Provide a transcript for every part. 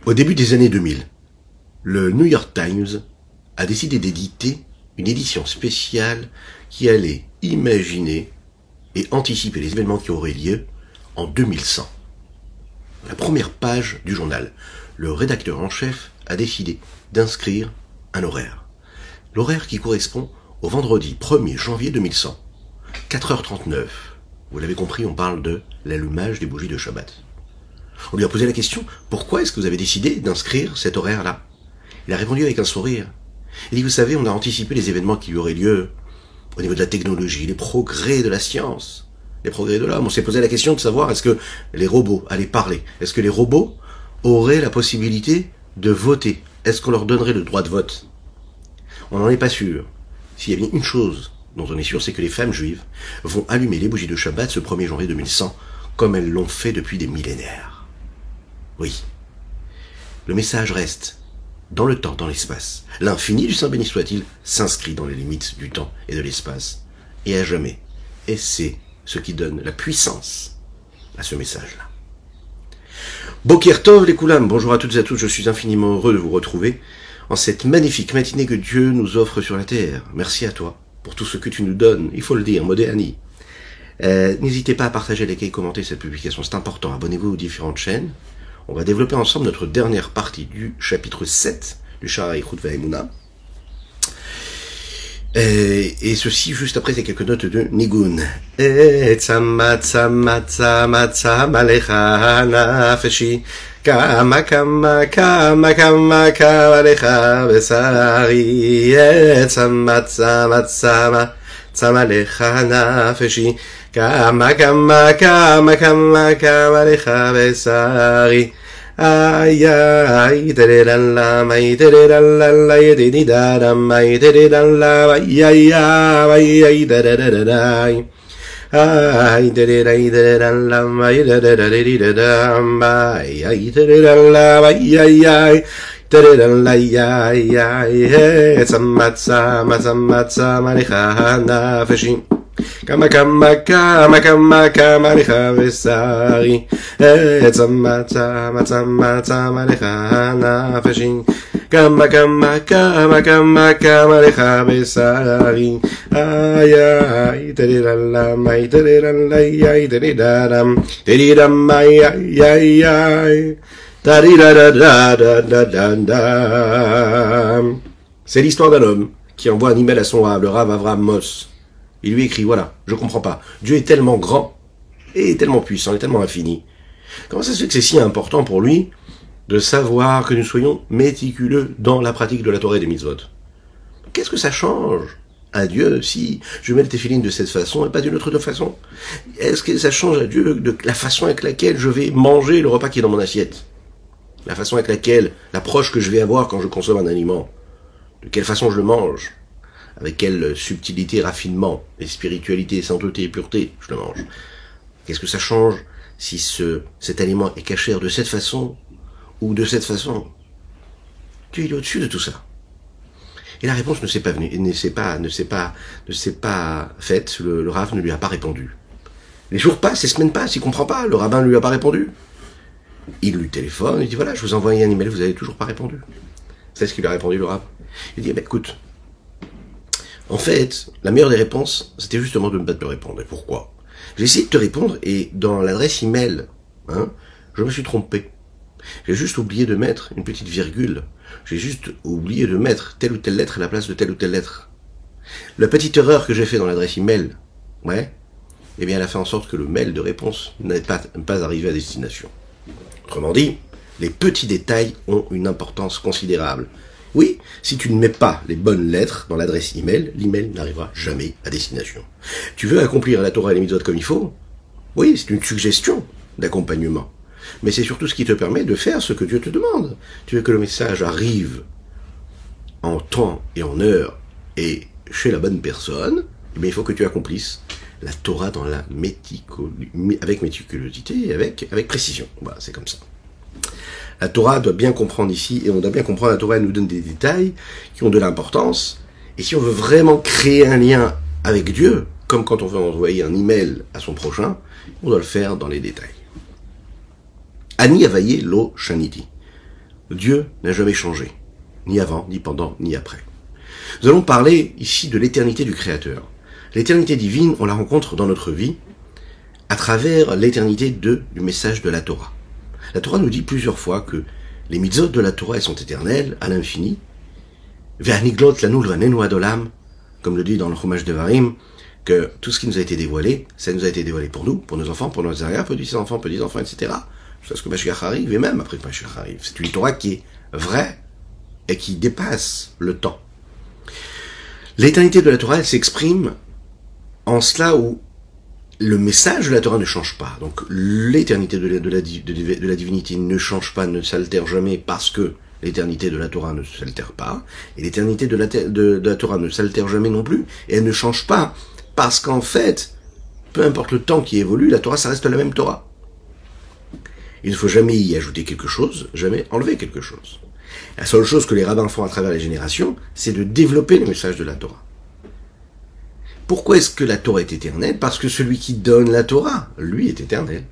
Au début des années 2000, le New York Times a décidé d'éditer une édition spéciale qui allait imaginer et anticiper les événements qui auraient lieu en 2100. La première page du journal, le rédacteur en chef a décidé d'inscrire un horaire. L'horaire qui correspond au vendredi 1er janvier 2100, 4h39. Vous l'avez compris, on parle de l'allumage des bougies de Shabbat. On lui a posé la question, pourquoi est-ce que vous avez décidé d'inscrire cet horaire-là? Il a répondu avec un sourire. Il dit, vous savez, on a anticipé les événements qui auraient lieu au niveau de la technologie, les progrès de la science, les progrès de l'homme. On s'est posé la question de savoir, est-ce que les robots allaient parler? Est-ce que les robots auraient la possibilité de voter? Est-ce qu'on leur donnerait le droit de vote? On n'en est pas sûr. S'il y a bien une chose dont on est sûr, c'est que les femmes juives vont allumer les bougies de Shabbat ce 1er janvier 2100, comme elles l'ont fait depuis des millénaires. Oui. Le message reste dans le temps, dans l'espace. L'infini du Saint béni soit-il s'inscrit dans les limites du temps et de l'espace, et à jamais. Et c'est ce qui donne la puissance à ce message-là. Boker Tov les Koulam, bonjour à toutes et à tous, je suis infiniment heureux de vous retrouver en cette magnifique matinée que Dieu nous offre sur la terre. Merci à toi pour tout ce que tu nous donnes, il faut le dire, Modéani. N'hésitez pas à partager, liker et commenter cette publication, c'est important. Abonnez-vous aux différentes chaînes. On va développer ensemble notre dernière partie du chapitre 7 du Sha'ar Haichut Va'emunah. Et ceci juste après ces quelques notes de Nigun. Tzama tzama tzama tzama lecha nafeshi kama kama kama kama kama lecha besari. Tzama tzama tzama tzama lecha nafeshi kama kama kama kama kama lecha besari. Ay ay tereran la may tereran la yedini dara may tereran la ay ay ay ay ay tereran la may tereran ay ay tereran la ay ay tereran la ay ay samatsa masamatsa malihana fashin Kama kama kama kama kama lecha vesari tzama tzama tzama tzama lecha nafeshi kama kama kama kama kama lecha vesari ay ay terirala may terirala ay teriram teriram ay ay ay tarirada. C'est l'histoire d'un homme qui envoie un email à son rave, le rave Avraham Moss. Il lui écrit, voilà, je comprends pas. Dieu est tellement grand, et tellement puissant, et tellement infini. Comment ça se fait que c'est si important pour lui de savoir que nous soyons méticuleux dans la pratique de la Torah et des mitzvot? Qu'est-ce que ça change à Dieu si je mets le téphilin de cette façon et pas d'une autre façon? Est-ce que ça change à Dieu de la façon avec laquelle je vais manger le repas qui est dans mon assiette? La façon avec laquelle, l'approche que je vais avoir quand je consomme un aliment? De quelle façon je le mange? Avec quelle subtilité, raffinement, et spiritualité, sainteté et pureté je le mange? Qu'est-ce que ça change si cet aliment est caché de cette façon ou de cette façon? Dieu il est au-dessus de tout ça. Et la réponse ne s'est pas venue, ne s'est pas faite, le Rav ne lui a pas répondu. Les jours passent, les semaines passent, il comprend pas, le rabbin ne lui a pas répondu. Il lui téléphone, il dit voilà, je vous envoie un email, vous avez toujours pas répondu. C'est ce qu'il lui a répondu le Rav. Il dit écoute, en fait, la meilleure des réponses, c'était justement de ne pas te répondre. Et pourquoi? J'ai essayé de te répondre et dans l'adresse email, je me suis trompé. J'ai juste oublié de mettre une petite virgule. J'ai juste oublié de mettre telle ou telle lettre à la place de telle ou telle lettre. La petite erreur que j'ai fait dans l'adresse email, eh bien elle a fait en sorte que le mail de réponse n'est pas arrivé à destination. Autrement dit, les petits détails ont une importance considérable. Oui, si tu ne mets pas les bonnes lettres dans l'adresse email, l'email n'arrivera jamais à destination. Tu veux accomplir la Torah et les mitzvot comme il faut? Oui, c'est une suggestion d'accompagnement. Mais c'est surtout ce qui te permet de faire ce que Dieu te demande. Tu veux que le message arrive en temps et en heure et chez la bonne personne, mais il faut que tu accomplisses la Torah dans la avec méticulosité et avec précision. Voilà, c'est comme ça. La Torah doit bien comprendre ici, et on doit bien comprendre, la Torah nous donne des détails qui ont de l'importance, et si on veut vraiment créer un lien avec Dieu, comme quand on veut envoyer un email à son prochain, on doit le faire dans les détails. Ani avaye lo shaniti. Dieu n'a jamais changé, ni avant, ni pendant, ni après. Nous allons parler ici de l'éternité du Créateur. L'éternité divine, on la rencontre dans notre vie à travers l'éternité du message de la Torah. La Torah nous dit plusieurs fois que les mitzvot de la Torah, elles sont éternelles, à l'infini. Ve'aniglot lanul vanenu adolam, comme le dit dans le Chumash Devarim, que tout ce qui nous a été dévoilé, ça nous a été dévoilé pour nous, pour nos enfants, pour nos arrière, petits-enfants, petits-enfants, etc. Jusqu'à ce que Mashiach arrive, et même après que Mashiach arrive. C'est une Torah qui est vraie et qui dépasse le temps. L'éternité de la Torah, elle s'exprime en cela où le message de la Torah ne change pas. Donc l'éternité de la divinité ne change pas, ne s'altère jamais parce que l'éternité de la Torah ne s'altère pas. Et l'éternité de la Torah ne s'altère jamais non plus. Et elle ne change pas parce qu'en fait, peu importe le temps qui évolue, la Torah, ça reste la même Torah. Il ne faut jamais y ajouter quelque chose, jamais enlever quelque chose. La seule chose que les rabbins font à travers les générations, c'est de développer le message de la Torah. Pourquoi est-ce que la Torah est éternelle? Parce que celui qui donne la Torah, lui, est éternel.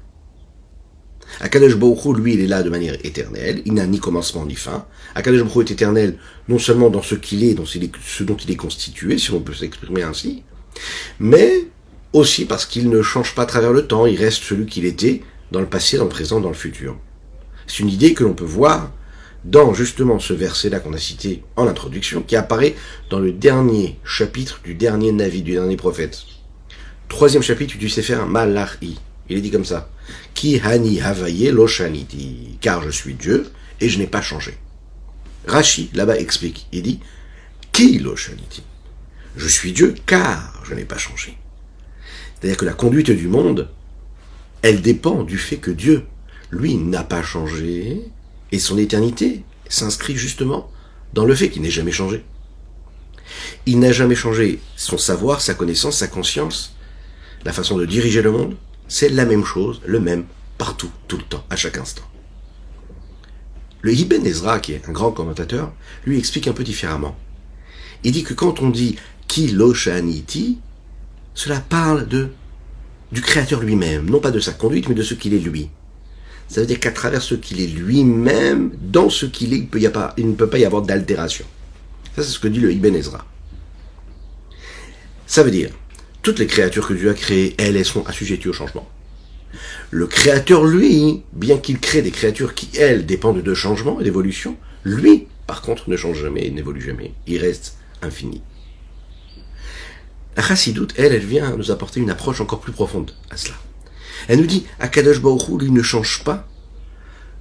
Akadosh Baruch Hu, lui, il est là de manière éternelle, il n'a ni commencement ni fin. Akadosh Baruch Hu est éternel non seulement dans ce qu'il est, dans ce dont il est constitué, si on peut s'exprimer ainsi, mais aussi parce qu'il ne change pas à travers le temps, il reste celui qu'il était dans le passé, dans le présent, dans le futur. C'est une idée que l'on peut voir dans justement ce verset-là qu'on a cité en introduction, qui apparaît dans le dernier chapitre du dernier Navi, du dernier prophète. 3e chapitre du Sefer Malachi. Il est dit comme ça. Ki hani havaye lo shaniti. Car je suis Dieu et je n'ai pas changé. Rashi, là-bas, explique. Il dit Ki lo shaniti. Je suis Dieu car je n'ai pas changé. C'est-à-dire que la conduite du monde, elle dépend du fait que Dieu, lui, n'a pas changé, et son éternité s'inscrit justement dans le fait qu'il n'ait jamais changé. Il n'a jamais changé son savoir, sa connaissance, sa conscience, la façon de diriger le monde, c'est la même chose, le même, partout, tout le temps, à chaque instant. Le Ibn Ezra, qui est un grand commentateur, lui explique un peu différemment. Il dit que quand on dit « Ki lo shaniti », cela parle du Créateur lui-même, non pas de sa conduite, mais de ce qu'il est lui. Ça veut dire qu'à travers ce qu'il est lui-même, dans ce qu'il est, il ne peut pas y avoir d'altération. Ça, c'est ce que dit le Ibn Ezra. Ça veut dire, toutes les créatures que Dieu a créées, elles sont assujetties au changement. Le Créateur, lui, bien qu'il crée des créatures qui, elles, dépendent de changement et d'évolution, lui, par contre, ne change jamais et n'évolue jamais. Il reste infini. La Chassidoute, elle vient nous apporter une approche encore plus profonde à cela. Elle nous dit, Akadosh Baruch Hu, lui, ne change pas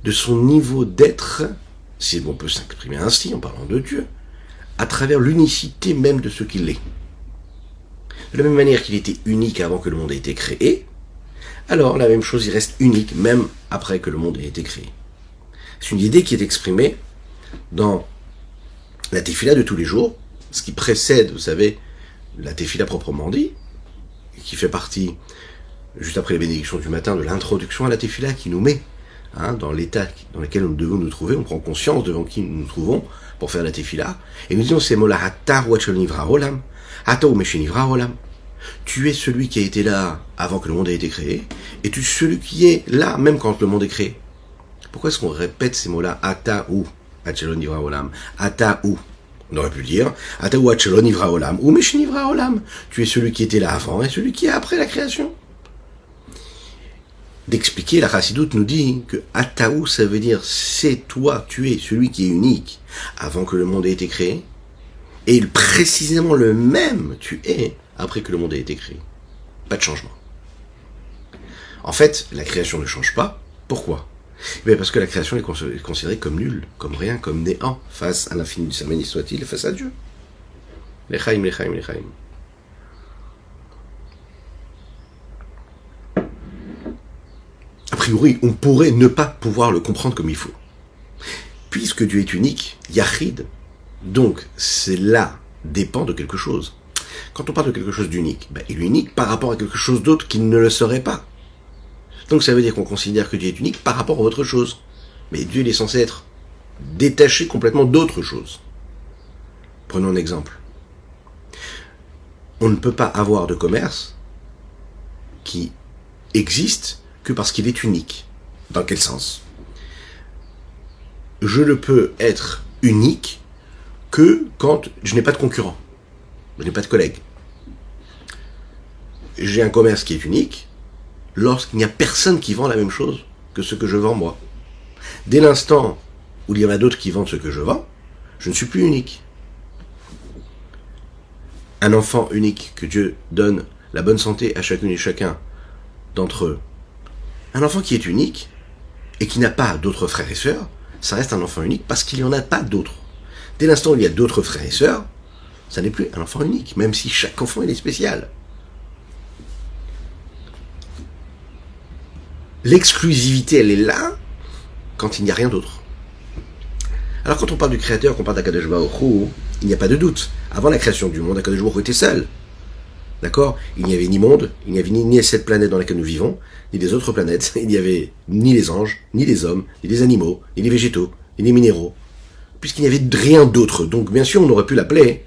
de son niveau d'être, si on peut s'exprimer ainsi en parlant de Dieu, à travers l'unicité même de ce qu'il est. De la même manière qu'il était unique avant que le monde ait été créé, alors la même chose, il reste unique même après que le monde ait été créé. C'est une idée qui est exprimée dans la Tefila de tous les jours, ce qui précède, vous savez, la Tefila proprement dit, qui fait partie, juste après les bénédictions du matin, de l'introduction à la Tefila qui nous met dans l'état dans lequel nous devons nous trouver, on prend conscience devant qui nous nous trouvons pour faire la Tefila, et nous disons ces mots-là, Ata Wachel Nivra Olam, Ata Umesh Nivra Olam. Tu es celui qui a été là avant que le monde ait été créé, et tu es celui qui est là même quand le monde est créé. Pourquoi est-ce qu'on répète ces mots-là, Ata ou Wachel Nivra Olam, Ata ou? On aurait pu dire, Ata Wachel Nivra Olam, ou Mesh Nivra Olam. Tu es celui qui était là avant et celui qui est après la création. D'expliquer, la Chassidoute nous dit que Ataou, ça veut dire c'est toi, tu es celui qui est unique avant que le monde ait été créé, et précisément le même tu es après que le monde ait été créé. Pas de changement. En fait, la création ne change pas. Pourquoi? Parce que la création est considérée comme nulle, comme rien, comme néant, face à l'infini du Saint-Béni soit-il, face à Dieu. Lechaim, lechaim, lechaim. A priori, on pourrait ne pas pouvoir le comprendre comme il faut. Puisque Dieu est unique, Yachid, donc cela dépend de quelque chose. Quand on parle de quelque chose d'unique, il est unique par rapport à quelque chose d'autre qui ne le serait pas. Donc ça veut dire qu'on considère que Dieu est unique par rapport à autre chose. Mais Dieu il est censé être détaché complètement d'autre chose. Prenons un exemple. On ne peut pas avoir de commerce qui existe que parce qu'il est unique. Dans quel sens? je ne peux être unique que quand je n'ai pas de concurrent, je n'ai pas de collègue. J'ai un commerce qui est unique lorsqu'il n'y a personne qui vend la même chose que ce que je vends moi. Dès l'instant où il y en a d'autres qui vendent ce que je vends, je ne suis plus unique. Un enfant unique, que Dieu donne la bonne santé à chacune et chacun d'entre eux. Un enfant qui est unique et qui n'a pas d'autres frères et sœurs, ça reste un enfant unique parce qu'il n'y en a pas d'autres. Dès l'instant où il y a d'autres frères et sœurs, ça n'est plus un enfant unique, même si chaque enfant il est spécial. L'exclusivité, elle est là quand il n'y a rien d'autre. Alors quand on parle du Créateur, qu'on parle d'Akadosh Baruch Hu, il n'y a pas de doute. Avant la création du monde, Akadosh Baruch Hu était seul. D'accord? Il n'y avait ni monde, il n'y avait ni cette planète dans laquelle nous vivons, ni des autres planètes. Il n'y avait ni les anges, ni les hommes, ni les animaux, ni les végétaux, ni les minéraux. Puisqu'il n'y avait rien d'autre. Donc bien sûr, on aurait pu l'appeler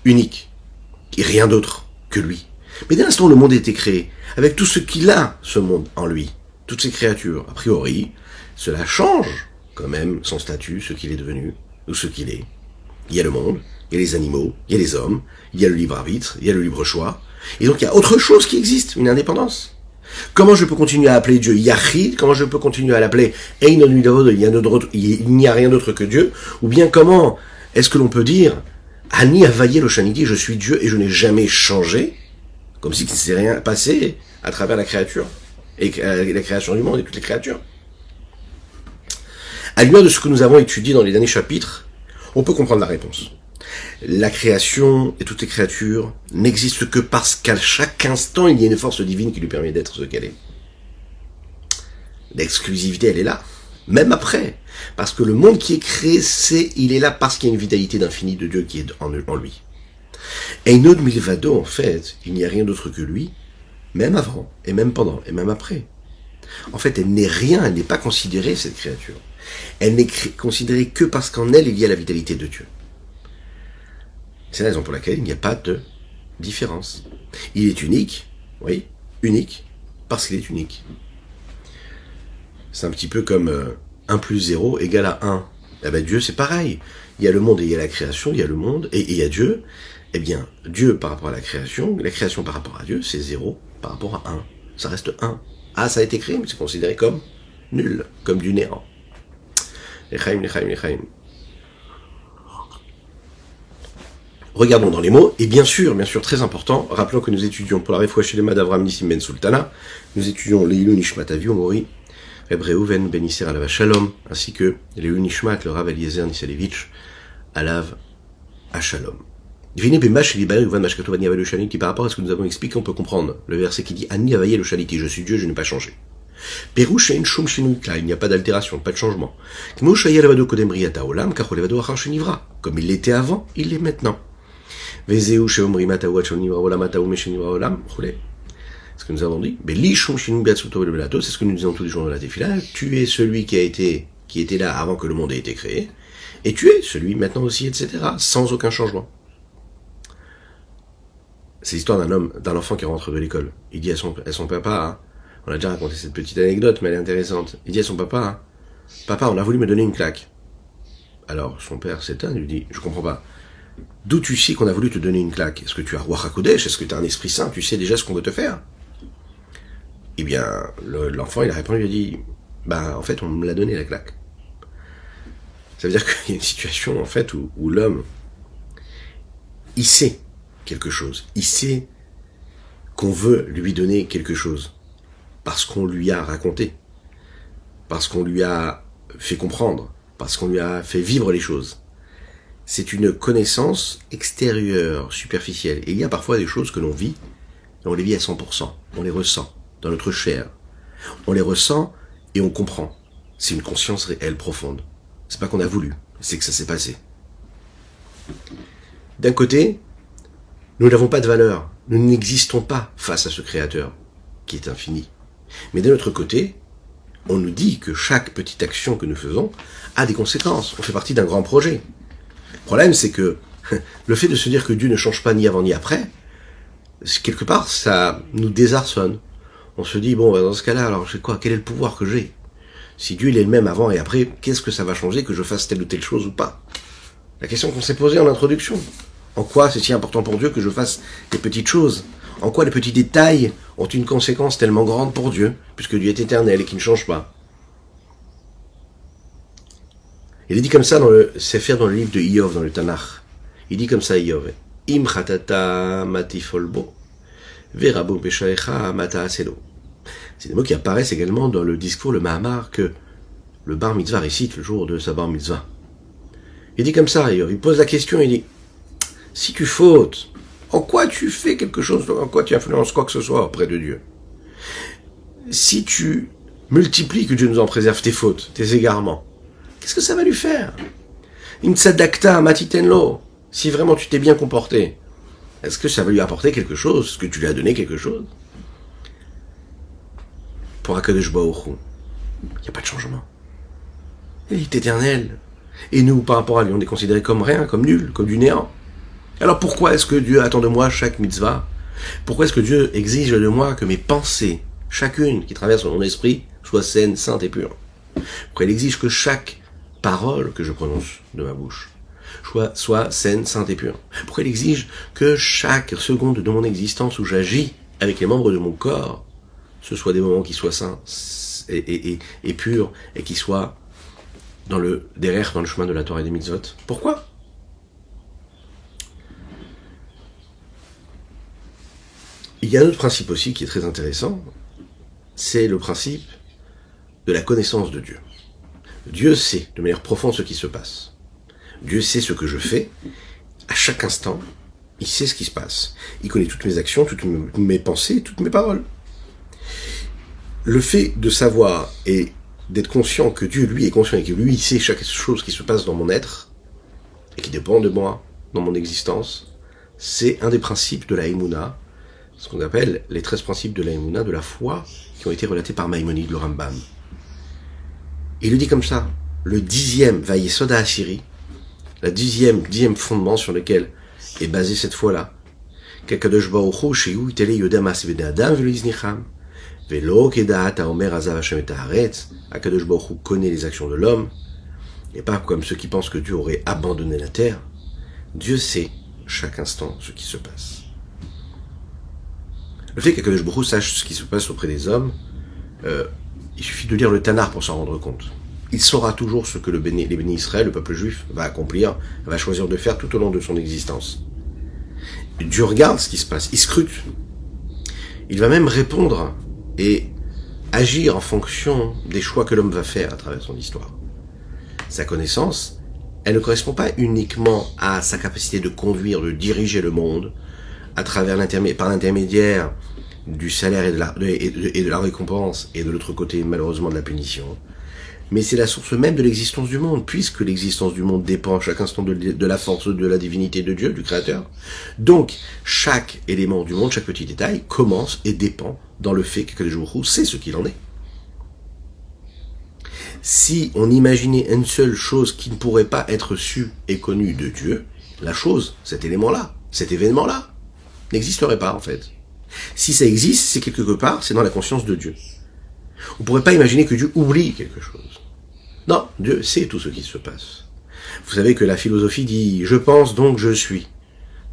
unique. Et rien d'autre que lui. Mais dès l'instant où le monde a été créé, avec tout ce qu'il a, ce monde, en lui, toutes ces créatures, a priori, cela change quand même son statut, ce qu'il est devenu, ou ce qu'il est. Il y a le monde, il y a les animaux, il y a les hommes, il y a le libre arbitre, il y a le libre choix. Et donc il y a autre chose qui existe, une indépendance. Comment je peux continuer à appeler Dieu Yahid? Comment je peux continuer à l'appeler Einon Midavod, il n'y a rien d'autre que Dieu? Ou bien comment est-ce que l'on peut dire Ani Avaye Loshaniti, je suis Dieu et je n'ai jamais changé? Comme si il ne s'est rien passé à travers la créature, et la création du monde et toutes les créatures. À lumière de ce que nous avons étudié dans les derniers chapitres, on peut comprendre la réponse. La création et toutes les créatures n'existent que parce qu'à chaque instant, il y a une force divine qui lui permet d'être ce qu'elle est. L'exclusivité, elle est là, même après. Parce que le monde qui est créé, il est là parce qu'il y a une vitalité d'infini de Dieu qui est en lui. Einod Milvado, en fait, il n'y a rien d'autre que lui, même avant, et même pendant, et même après. En fait, elle n'est rien, elle n'est pas considérée, cette créature. Elle n'est considérée que parce qu'en elle, il y a la vitalité de Dieu. C'est la raison pour laquelle il n'y a pas de différence. Il est unique, oui, unique, parce qu'il est unique. C'est un petit peu comme 1 plus 0 égale à 1. Eh ben Dieu, c'est pareil. Il y a le monde et il y a la création, il y a le monde et il y a Dieu. Eh bien, Dieu par rapport à la création par rapport à Dieu, c'est 0 par rapport à 1. Ça reste 1. Ah, ça a été créé, mais c'est considéré comme nul, comme du néant. Lechaim. Regardons dans les mots, et bien sûr, très important, rappelons que nous étudions pour la Refoua Shelema d'Avram Nissim Ben Sultana, nous étudions Leilou Nishmat Avi Omori, Reb Reuven Ben Isser Alav Shalom, ainsi que Leilou Nishmat, le Rav Eliezer Nisalevitch, Alav Shalom. Devinez Bemash Libaï Uvan Mashkato Vani Avalu Shaliti, par rapport à ce que nous avons expliqué, on peut comprendre le verset qui dit Ani Avaye le Shaliti, je suis Dieu, je n'ai pas changé. Perouche Ein Shum Shinukla, il n'y a pas d'altération, pas de changement. Comme il l'était avant, il l'est maintenant. C'est ce que nous avons dit. C'est ce que nous disons tous les jours dans la Tefila. Tu es celui qui était là avant que le monde ait été créé, et tu es celui maintenant aussi, etc. Sans aucun changement. C'est l'histoire d'un enfant qui rentre de l'école. Il dit à son papa, hein, on a déjà raconté cette petite anecdote, mais elle est intéressante. Il dit à son papa, hein, papa, on a voulu me donner une claque. Alors son père s'étonne, lui dit, je comprends pas. D'où tu sais qu'on a voulu te donner une claque? Est-ce que tu as Ruach HaKodesh? Est-ce que tu as un esprit saint? Tu sais déjà ce qu'on veut te faire? Eh bien, l'enfant, il a répondu, il a dit, en fait, on me l'a donné la claque. Ça veut dire qu'il y a une situation, en fait, où l'homme, il sait quelque chose. Il sait qu'on veut lui donner quelque chose. Parce qu'on lui a raconté. Parce qu'on lui a fait comprendre. Parce qu'on lui a fait vivre les choses. C'est une connaissance extérieure, superficielle. Et il y a parfois des choses que l'on vit, et on les vit à 100%. On les ressent dans notre chair. On les ressent et on comprend. C'est une conscience réelle, profonde. C'est pas qu'on a voulu, c'est que ça s'est passé. D'un côté, nous n'avons pas de valeur. Nous n'existons pas face à ce Créateur, qui est infini. Mais d'un autre côté, on nous dit que chaque petite action que nous faisons a des conséquences. On fait partie d'un grand projet. Le problème, c'est que le fait de se dire que Dieu ne change pas ni avant ni après, quelque part, ça nous désarçonne. On se dit, bon, dans ce cas-là, alors quel est le pouvoir que j'ai? Si Dieu il est le même avant et après, qu'est-ce que ça va changer que je fasse telle ou telle chose ou pas? La question qu'on s'est posée en introduction. En quoi c'est si important pour Dieu que je fasse des petites choses? En quoi les petits détails ont une conséquence tellement grande pour Dieu, puisque Dieu est éternel et qu'il ne change pas? Il est dit comme ça dans le Sefer, dans le livre de Iyov, dans le Tanakh. Il dit comme ça, Iyov. Im chatata matifolbo, verabu peshaecha mata aselo. C'est des mots qui apparaissent également dans le discours, le Mahamar, que le bar mitzvah récite le jour de sa bar mitzvah. Il dit comme ça, il pose la question, il dit, si tu fautes, en quoi tu fais quelque chose, en quoi tu influences quoi que ce soit auprès de Dieu? Si tu multiplies, que Dieu nous en préserve, tes fautes, tes égarements, qu'est-ce que ça va lui faire? In tzadakta matitenlo, si vraiment tu t'es bien comporté, est-ce que ça va lui apporter quelque chose? Est-ce que tu lui as donné quelque chose? Pour Akadosh Baruch Hu, il n'y a pas de changement. Il est éternel. Et nous, par rapport à lui, on est considéré comme rien, comme nul, comme du néant. Alors pourquoi est-ce que Dieu attend de moi chaque mitzvah? Pourquoi est-ce que Dieu exige de moi que mes pensées, chacune qui traverse mon esprit, soient saines, saintes et pures? Pourquoi il exige que chaque parole que je prononce de ma bouche soit saine, sainte et pure? Pourquoi il exige que chaque seconde de mon existence où j'agis avec les membres de mon corps, ce soit des moments qui soient saints et purs et qui soient dans le chemin de la Torah et des mitzvot? Pourquoi? Il y a un autre principe aussi qui est très intéressant, c'est le principe de la connaissance de Dieu. Dieu sait de manière profonde ce qui se passe. Dieu sait ce que je fais à chaque instant. Il sait ce qui se passe. Il connaît toutes mes actions, toutes mes pensées, toutes mes paroles. Le fait de savoir et d'être conscient que Dieu, lui, est conscient et que lui, il sait chaque chose qui se passe dans mon être et qui dépend de moi, dans mon existence, c'est un des principes de la Emouna, ce qu'on appelle les 13 principes de la Emouna, de la foi, qui ont été relatés par Maïmonide, le Rambam. Il le dit comme ça, le 10e Vayesoda Asiri, la dixième fondement sur lequel est basée cette foi-là, qu'Akadosh Baruch Hu shehu itele yodam as v'nei adam v'lo yiznicham, v'lo kedaat haomer azav Hashem et haaretz. Akadosh Baruch Hu connaît les actions de l'homme, et pas comme ceux qui pensent que Dieu aurait abandonné la terre. Dieu sait chaque instant ce qui se passe. Le fait qu'Akadosh Baruch Hu sache ce qui se passe auprès des hommes, il suffit de lire le Tanakh pour s'en rendre compte. Il saura toujours ce que les bénis Israël, le peuple juif, va accomplir, va choisir de faire tout au long de son existence. Dieu regarde ce qui se passe, il scrute. Il va même répondre et agir en fonction des choix que l'homme va faire à travers son histoire. Sa connaissance, elle ne correspond pas uniquement à sa capacité de conduire, de diriger le monde, à travers par l'intermédiaire du salaire et de la récompense, et de l'autre côté, malheureusement, de la punition. Mais c'est la source même de l'existence du monde, puisque l'existence du monde dépend à chaque instant de la force de la divinité de Dieu, du Créateur. Donc, chaque élément du monde, chaque petit détail, commence et dépend dans le fait que le jour sait ce qu'il en est. Si on imaginait une seule chose qui ne pourrait pas être sue et connue de Dieu, la chose, cet élément-là, cet événement-là, n'existerait pas en fait. Si ça existe, c'est quelque part, c'est dans la conscience de Dieu. On ne pourrait pas imaginer que Dieu oublie quelque chose. Non, Dieu sait tout ce qui se passe. Vous savez que la philosophie dit « je pense donc je suis ».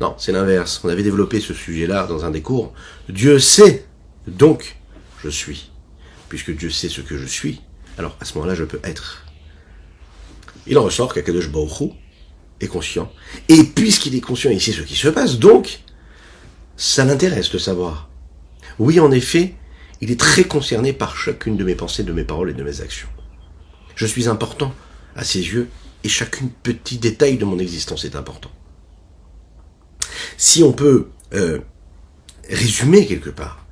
Non, c'est l'inverse. On avait développé ce sujet-là dans un des cours. Dieu sait donc je suis. Puisque Dieu sait ce que je suis, alors à ce moment-là je peux être. Il en ressort qu'Akadosh Baruch Hu est conscient. Et puisqu'il est conscient, il sait ce qui se passe, donc ça l'intéresse de savoir. Oui, en effet, il est très concerné par chacune de mes pensées, de mes paroles et de mes actions. Je suis important à ses yeux et chacun petit détail de mon existence est important. Si on peut résumer quelque part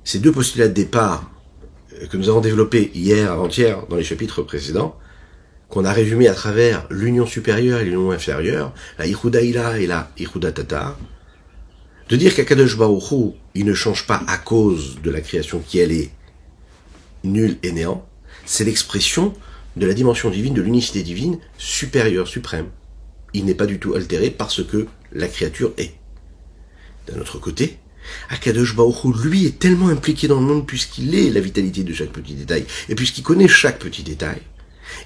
ces deux postulats de départ que nous avons développés hier, avant-hier, dans les chapitres précédents, qu'on a résumé à travers l'union supérieure et l'union inférieure, la Yichuda Ila et la Yichuda Tata, de dire qu'Akadosh Baruch Hu, il ne change pas à cause de la création qui, elle, est nulle et néant, c'est l'expression de la dimension divine, de l'unicité divine supérieure, suprême. Il n'est pas du tout altéré parce que la créature est. D'un autre côté, Akadosh Baruch Hu, lui, est tellement impliqué dans le monde puisqu'il est la vitalité de chaque petit détail, et puisqu'il connaît chaque petit détail.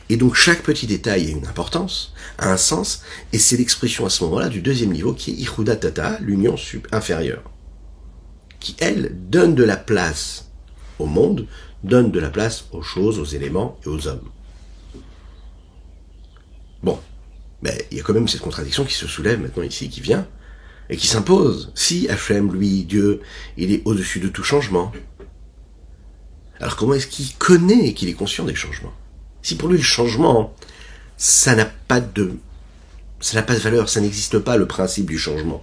Et donc chaque petit détail a une importance, a un sens, et c'est l'expression à ce moment-là du deuxième niveau qui est Ichuda Tata, l'union inférieure, qui, elle, donne de la place au monde, donne de la place aux choses, aux éléments et aux hommes. Bon, mais il y a quand même cette contradiction qui se soulève maintenant ici, qui vient, et qui s'impose. Si Hachem, lui, Dieu, il est au-dessus de tout changement, alors comment est-ce qu'il connaît et qu'il est conscient des changements? Si pour lui le changement, ça n'a pas de valeur, ça n'existe pas le principe du changement,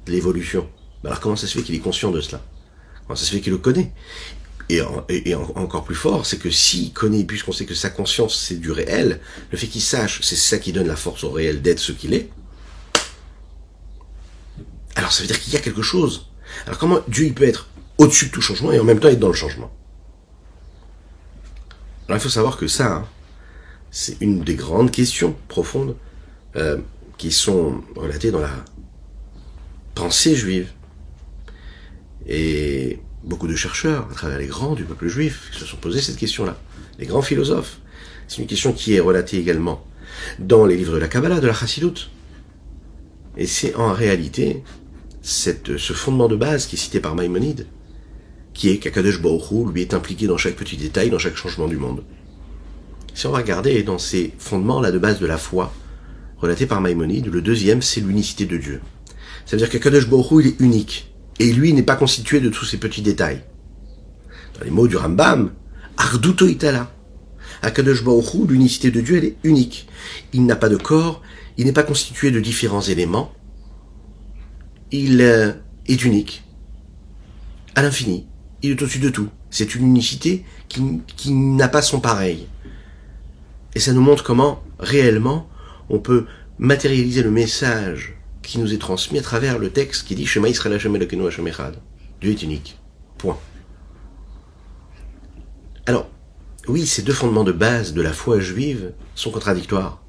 de l'évolution. Alors comment ça se fait qu'il est conscient de cela? Comment ça se fait qu'il le connaît? Et encore plus fort, c'est que s'il connaît, puisqu'on sait que sa conscience c'est du réel, le fait qu'il sache, c'est ça qui donne la force au réel d'être ce qu'il est. Alors ça veut dire qu'il y a quelque chose. Alors comment Dieu il peut être au-dessus de tout changement et en même temps être dans le changement? Alors il faut savoir que ça, c'est une des grandes questions profondes qui sont relatées dans la pensée juive. Et beaucoup de chercheurs, à travers les grands du peuple juif, se sont posés cette question-là. Les grands philosophes. C'est une question qui est relatée également dans les livres de la Kabbalah, de la Chassidut. Et c'est en réalité ce fondement de base qui est cité par Maïmonide, qui est qu'Akadosh Baruch Hu, lui, est impliqué dans chaque petit détail, dans chaque changement du monde. Si on va regarder dans ces fondements-là de base de la foi, relatés par Maïmonide, le deuxième, c'est l'unicité de Dieu. Ça veut dire qu'Akadosh Baruch Hu, il est unique. Et lui n'est pas constitué de tous ces petits détails. Dans les mots du Rambam, Arduto Itala. Akadosh Baruch Hu, l'unicité de Dieu, elle est unique. Il n'a pas de corps, il n'est pas constitué de différents éléments. Il est unique. À l'infini. Il est au-dessus de tout. C'est une unicité qui n'a pas son pareil. Et ça nous montre comment, réellement, on peut matérialiser le message qui nous est transmis à travers le texte qui dit Shema Yisrael Hashem Elokeinu Hashem Echad. Dieu est unique. Point. Alors, oui, ces deux fondements de base de la foi juive sont contradictoires.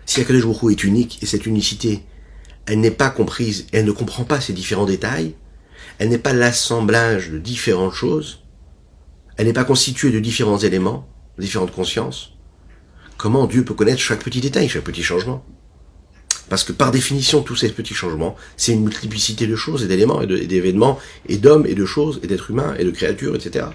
Si Akadosh Baruch Hu est unique, et cette unicité, elle n'est pas comprise, elle ne comprend pas ces différents détails, elle n'est pas l'assemblage de différentes choses, elle n'est pas constituée de différents éléments, de différentes consciences, comment Dieu peut connaître chaque petit détail, chaque petit changement? Parce que par définition, tous ces petits changements, c'est une multiplicité de choses et d'éléments et d'événements, et d'hommes et de choses, et d'êtres humains et de créatures, etc.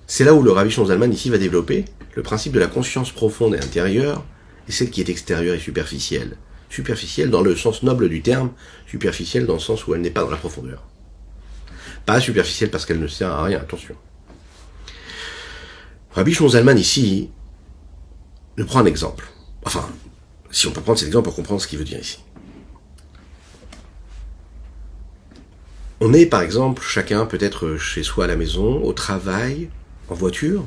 C'est là où le Rabbi Shimon Zalman ici va développer le principe de la conscience profonde et intérieure, et celle qui est extérieure et superficielle. Superficielle dans le sens noble du terme, superficielle dans le sens où elle n'est pas dans la profondeur. Pas superficielle parce qu'elle ne sert à rien, attention. Rabbi Shimon Zalman ici nous prend un exemple. Enfin, si on peut prendre cet exemple pour comprendre ce qu'il veut dire ici. On est par exemple, chacun peut-être chez soi à la maison, au travail, en voiture,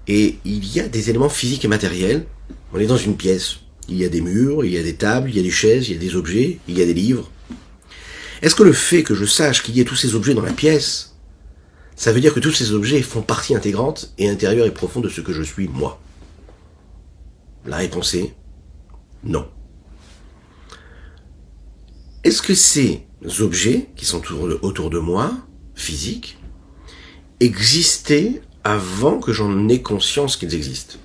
et il y a des éléments physiques et matériels. On est dans une pièce. Il y a des murs, il y a des tables, il y a des chaises, il y a des objets, il y a des livres. Est-ce que le fait que je sache qu'il y ait tous ces objets dans la pièce, ça veut dire que tous ces objets font partie intégrante et intérieure et profonde de ce que je suis, moi? La réponse est non. Est-ce que ces objets qui sont autour de moi, physiques, existaient avant que j'en ai conscience qu'ils existent?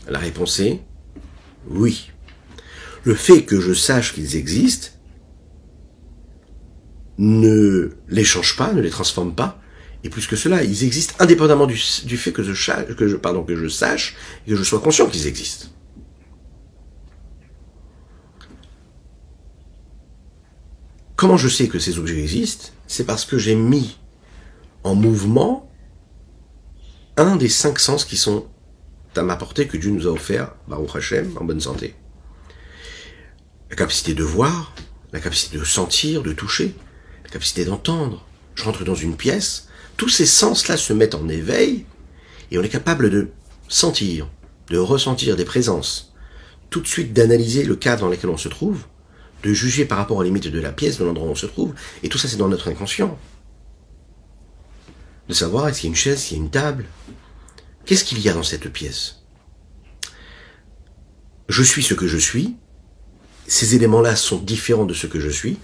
La réponse est oui. Le fait que je sache qu'ils existent ne les change pas, ne les transforme pas, et plus que cela, ils existent indépendamment du fait que je sache et que je sois conscient qu'ils existent. Comment je sais que ces objets existent? C'est parce que j'ai mis en mouvement un des 5 sens qui sont à ma portée, que Dieu nous a offert, Baruch Hashem, en bonne santé. La capacité de voir, la capacité de sentir, de toucher, la capacité d'entendre. Je rentre dans une pièce, tous ces sens-là se mettent en éveil, et on est capable de sentir, de ressentir des présences, tout de suite d'analyser le cadre dans lequel on se trouve, de juger par rapport aux limites de la pièce, de l'endroit où on se trouve, et tout ça c'est dans notre inconscient. De savoir est-ce qu'il y a une chaise, s'il y a une table, qu'est-ce qu'il y a dans cette pièce? Je suis ce que je suis, ces éléments-là sont différents de ce que je suis,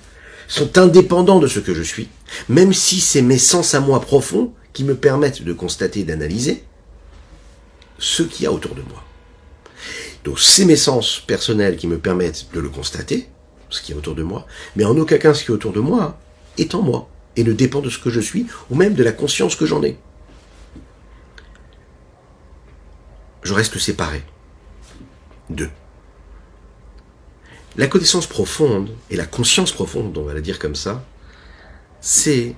sont indépendants de ce que je suis, même si c'est mes sens à moi profonds qui me permettent de constater et d'analyser ce qu'il y a autour de moi. Donc c'est mes sens personnels qui me permettent de le constater, ce qu'il y a autour de moi, mais en aucun cas ce qui est autour de moi est en moi, et ne dépend de ce que je suis, ou même de la conscience que j'en ai. Je reste séparé d'eux. La connaissance profonde, et la conscience profonde, on va la dire comme ça, c'est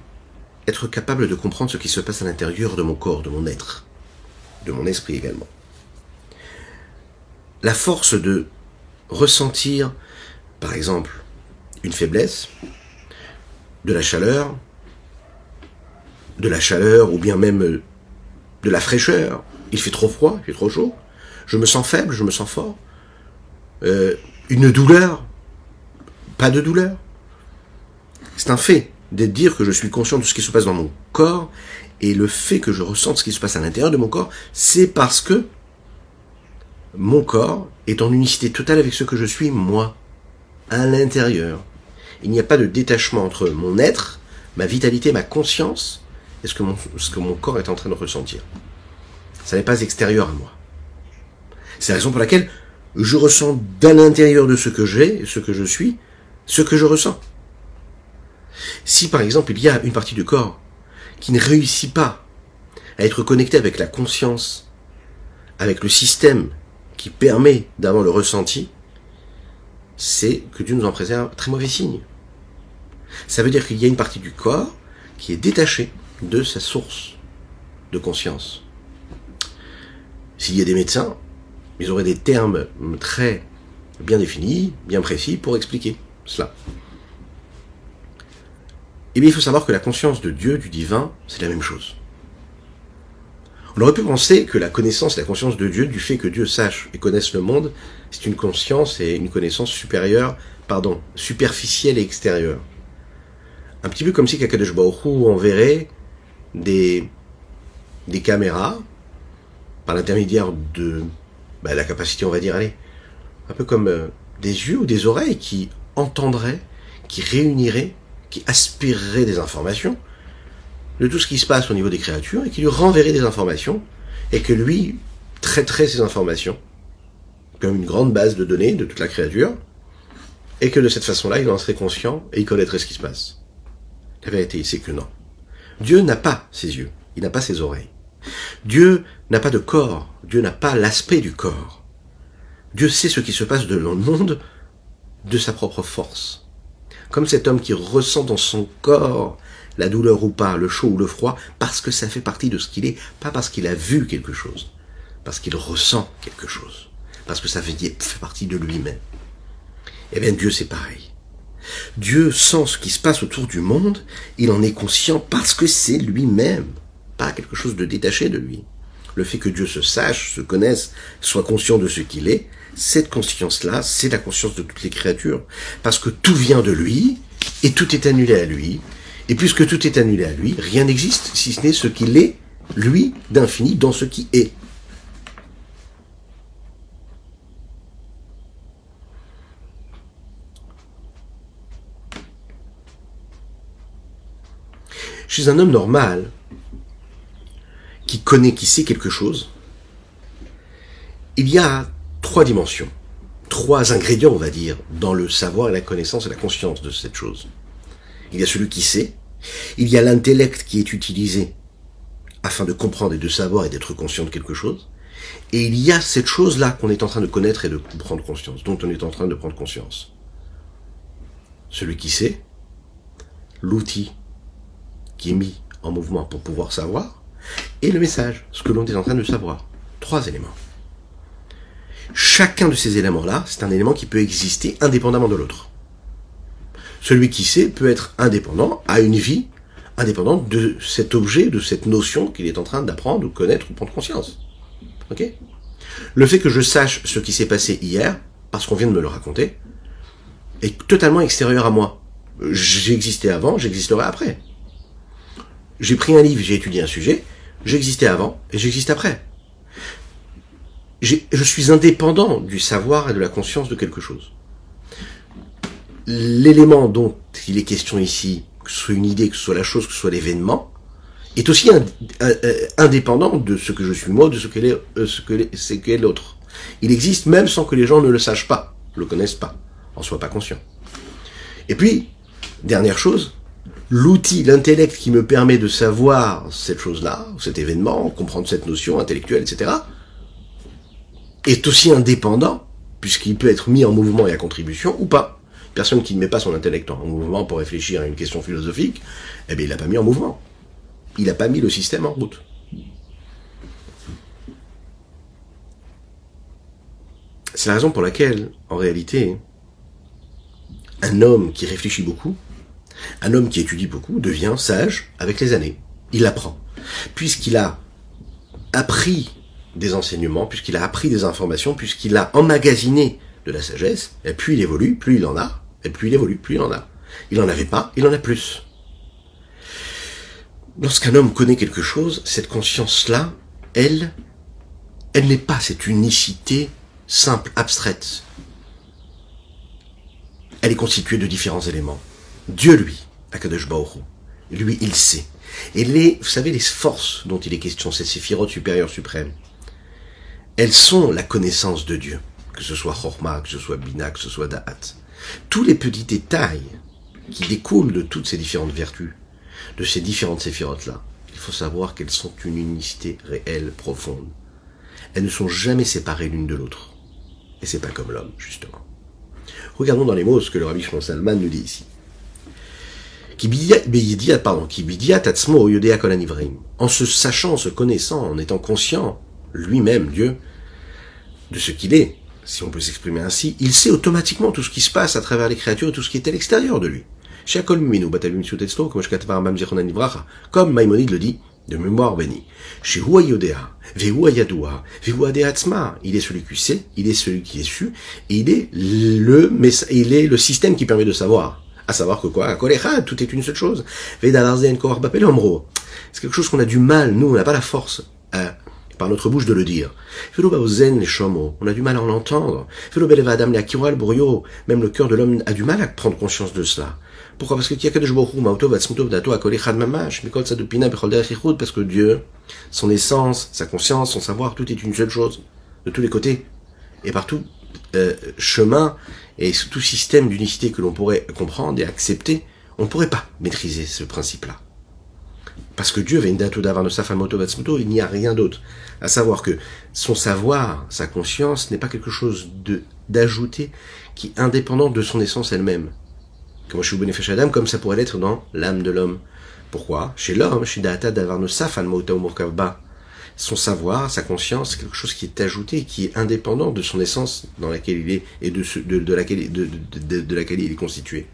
être capable de comprendre ce qui se passe à l'intérieur de mon corps, de mon être, de mon esprit également. La force de ressentir, par exemple, une faiblesse, de la chaleur, ou bien même de la fraîcheur. Il fait trop froid, il fait trop chaud. Je me sens faible, je me sens fort. Une douleur, pas de douleur. C'est un fait de dire que je suis conscient de ce qui se passe dans mon corps, et le fait que je ressente ce qui se passe à l'intérieur de mon corps, c'est parce que mon corps est en unicité totale avec ce que je suis, moi, à l'intérieur. Il n'y a pas de détachement entre mon être, ma vitalité, ma conscience, et ce que mon corps est en train de ressentir. Ça n'est pas extérieur à moi. C'est la raison pour laquelle je ressens d'à l'intérieur de ce que j'ai, ce que je suis, ce que je ressens. Si par exemple il y a une partie du corps qui ne réussit pas à être connectée avec la conscience, avec le système qui permet d'avoir le ressenti, c'est que Dieu nous en préserve, très mauvais signe. Ça veut dire qu'il y a une partie du corps qui est détachée de sa source de conscience. S'il y a des médecins, ils auraient des termes très bien définis, bien précis pour expliquer cela. Eh bien, il faut savoir que la conscience de Dieu, du divin, c'est la même chose. On aurait pu penser que la connaissance, la conscience de Dieu, du fait que Dieu sache et connaisse le monde, c'est une conscience et une connaissance superficielle et extérieure. Un petit peu comme si Kakadosh Baruch Hu enverrait des caméras par l'intermédiaire de la capacité, on va dire, un peu comme des yeux ou des oreilles qui entendraient, qui réuniraient, qui aspireraient des informations de tout ce qui se passe au niveau des créatures et qui lui renverrait des informations et que lui traiterait ces informations comme une grande base de données de toute la créature et que de cette façon-là, il en serait conscient et il connaîtrait ce qui se passe. La vérité, c'est que non. Dieu n'a pas ses yeux, il n'a pas ses oreilles. Dieu n'a pas de corps, Dieu n'a pas l'aspect du corps. Dieu sait ce qui se passe dans le monde de sa propre force. Comme cet homme qui ressent dans son corps la douleur ou pas, le chaud ou le froid, parce que ça fait partie de ce qu'il est, pas parce qu'il a vu quelque chose, parce qu'il ressent quelque chose, parce que ça fait partie de lui-même. Eh bien Dieu c'est pareil. Dieu sent ce qui se passe autour du monde, il en est conscient parce que c'est lui-même, pas quelque chose de détaché de lui. Le fait que Dieu se sache, se connaisse, soit conscient de ce qu'il est, cette conscience-là, c'est la conscience de toutes les créatures. Parce que tout vient de lui, et tout est annulé à lui. Et puisque tout est annulé à lui, rien n'existe, si ce n'est ce qu'il est, lui, d'infini, dans ce qui est. Chez un homme normal, qui connaît, qui sait quelque chose, il y a 3 dimensions, 3 ingrédients, on va dire, dans le savoir et la connaissance et la conscience de cette chose. Il y a celui qui sait, il y a l'intellect qui est utilisé afin de comprendre et de savoir et d'être conscient de quelque chose, et il y a cette chose-là qu'on est en train de connaître et de prendre conscience, dont on est en train de prendre conscience. Celui qui sait, l'outil qui est mis en mouvement pour pouvoir savoir, et le message, ce que l'on est en train de savoir. 3 éléments. Chacun de ces éléments-là, c'est un élément qui peut exister indépendamment de l'autre. Celui qui sait peut être indépendant, a une vie indépendante de cet objet, de cette notion qu'il est en train d'apprendre, ou connaître, ou prendre conscience. Ok ? Le fait que je sache ce qui s'est passé hier, parce qu'on vient de me le raconter, est totalement extérieur à moi. J'existais avant, j'existerai après. J'ai pris un livre, j'ai étudié un sujet, j'existais avant et j'existe après. Je suis indépendant du savoir et de la conscience de quelque chose. l'élément dont il est question ici, que ce soit une idée, que ce soit la chose, que ce soit l'événement, est aussi indépendant de ce que je suis moi, de ce qu'est l'autre. Il existe même sans que les gens ne le sachent pas, le connaissent pas, en soient pas conscients. Et puis, dernière chose, l'outil, l'intellect qui me permet de savoir cette chose-là, cet événement, comprendre cette notion intellectuelle, etc., est aussi indépendant, puisqu'il peut être mis en mouvement et à contribution, ou pas. Personne qui ne met pas son intellect en mouvement pour réfléchir à une question philosophique, eh bien, il l'a pas mis en mouvement. Il n'a pas mis le système en route. C'est la raison pour laquelle, en réalité, un homme qui réfléchit beaucoup, un homme qui étudie beaucoup, devient sage avec les années. Il apprend. Puisqu'il a appris des enseignements, puisqu'il a appris des informations, puisqu'il a emmagasiné de la sagesse, et plus il évolue, plus il en a, et plus il évolue, plus il en a. Il n'en avait pas, il en a plus. Lorsqu'un homme connaît quelque chose, cette conscience-là, elle n'est pas cette unicité simple, abstraite. Elle est constituée de différents éléments. Dieu, lui, Akadosh Baruch Hu, lui, il sait. Et vous savez, les forces dont il est question, ces séphirotes supérieures suprêmes, elles sont la connaissance de Dieu. Que ce soit Chorma, que ce soit Bina, que ce soit Da'at. Tous les petits détails qui découlent de toutes ces différentes vertus, de ces différentes séphirotes-là, il faut savoir qu'elles sont une unicité réelle, profonde. Elles ne sont jamais séparées l'une de l'autre. Et c'est pas comme l'homme, justement. Regardons dans les mots ce que le Rabbi Shlomo Zalman nous dit ici. En se sachant, en se connaissant, en étant conscient, lui-même, Dieu, de ce qu'il est, si on peut s'exprimer ainsi, il sait automatiquement tout ce qui se passe à travers les créatures et tout ce qui est à l'extérieur de lui. Comme Maïmonide le dit, de mémoire bénie. Il est celui qui sait, il est celui qui est su, et il est le système qui permet de savoir. À savoir que quoi? Tout est une seule chose. C'est quelque chose qu'on a du mal, nous, on n'a pas la force, par notre bouche de le dire. On a du mal à en entendre. Même le cœur de l'homme a du mal à prendre conscience de cela. Pourquoi? Parce que Dieu, son essence, sa conscience, son savoir, tout est une seule chose, de tous les côtés, et par tout chemin et tout système d'unicité que l'on pourrait comprendre et accepter, on ne pourrait pas maîtriser ce principe-là. Parce que Dieu, il n'y a rien d'autre. À savoir que son savoir, sa conscience, n'est pas quelque chose d'ajouté qui est indépendant de son essence elle-même. Comme ça pourrait l'être dans l'âme de l'homme. Pourquoi? Chez l'homme, son savoir, sa conscience, c'est quelque chose qui est ajouté, qui est indépendant de son essence dans laquelle il est et de laquelle il est constitué.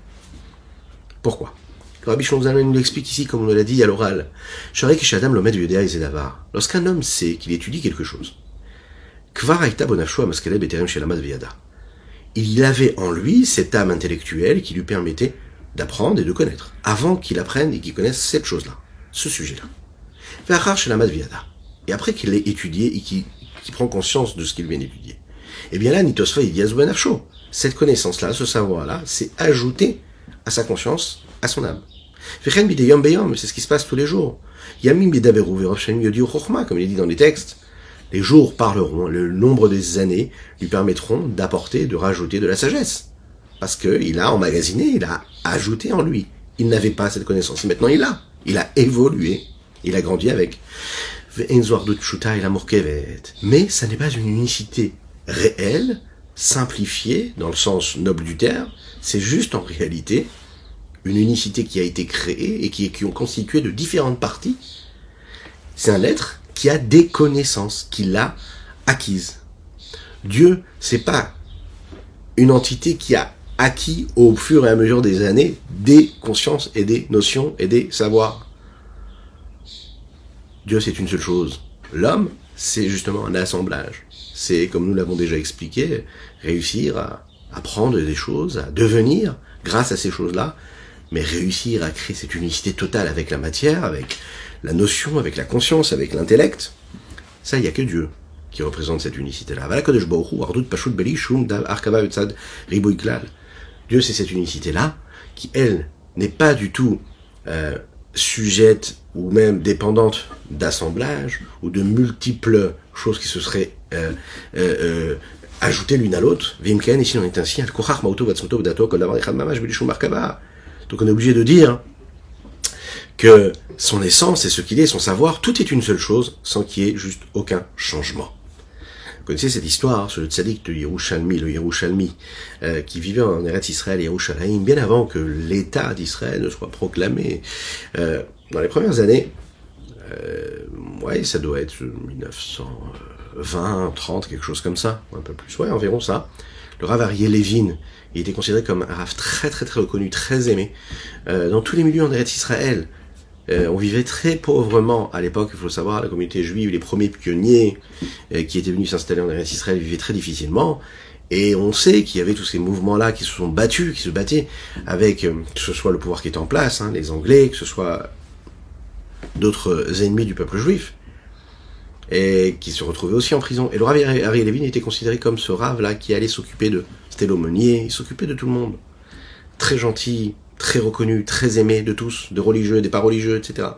Pourquoi? Le Rabbi Shlomo Zalman nous l'explique ici, comme on l'a dit à l'oral. Lorsqu'un homme sait qu'il étudie quelque chose, il avait en lui cette âme intellectuelle qui lui permettait d'apprendre et de connaître, avant qu'il apprenne et qu'il connaisse cette chose-là, ce sujet-là. Et après qu'il l'ait étudié et qu'il prend conscience de ce qu'il vient d'étudier, eh bien là, cette connaissance-là, ce savoir-là, c'est ajouté à sa conscience, à son âme. C'est ce qui se passe tous les jours. Comme il est dit dans les textes, les jours parleront, le nombre des années lui permettront d'apporter, de rajouter de la sagesse. Parce qu'il a emmagasiné, il a ajouté en lui. Il n'avait pas cette connaissance, et maintenant il l'a. Il a évolué, il a grandi avec. Mais ça n'est pas une unicité réelle, simplifiée, dans le sens noble du terme, c'est juste en réalité une unicité qui a été créée et qui est constituée de différentes parties. C'est un être qui a des connaissances, qui l'a acquise. Dieu, c'est pas une entité qui a acquis au fur et à mesure des années des consciences et des notions et des savoirs. Dieu, c'est une seule chose. L'homme, c'est justement un assemblage. C'est, comme nous l'avons déjà expliqué, réussir à apprendre des choses, à devenir, grâce à ces choses-là, mais réussir à créer cette unicité totale avec la matière, avec la notion, avec la conscience, avec l'intellect, ça, il n'y a que Dieu qui représente cette unicité-là. Dieu, c'est cette unicité-là, qui, elle, n'est pas du tout sujette ou même dépendante d'assemblage ou de multiples choses qui se seraient ajoutées l'une à l'autre. Vimken, ici on est ainsi. Donc on est obligé de dire que son essence et ce qu'il est, son savoir, tout est une seule chose, sans qu'il y ait juste aucun changement. Vous connaissez cette histoire sur le tzaddik de Yerushalmi, qui vivait en Eretz Israël, Yerushalayim, bien avant que l'État d'Israël ne soit proclamé. Dans les premières années, ouais, ça doit être 1920, 30, quelque chose comme ça, un peu plus, ouais, environ ça. Le Rav Aryeh Levin, il était considéré comme un Rav très très très reconnu, très aimé, dans tous les milieux en Eretz Israël. On vivait très pauvrement à l'époque, il faut le savoir, la communauté juive, les premiers pionniers qui étaient venus s'installer en Eretz Israël vivaient très difficilement, et on sait qu'il y avait tous ces mouvements-là qui se sont battus, qui se battaient avec, que ce soit le pouvoir qui était en place, hein, les Anglais, que ce soit d'autres ennemis du peuple juif, et qui se retrouvaient aussi en prison. Et le Rav Aryeh Levin était considéré comme ce Rav-là qui allait s'occuper de, c'était l'aumônier, il s'occupait de tout le monde. Très gentil, très reconnu, très aimé de tous, de religieux, des pas religieux, etc.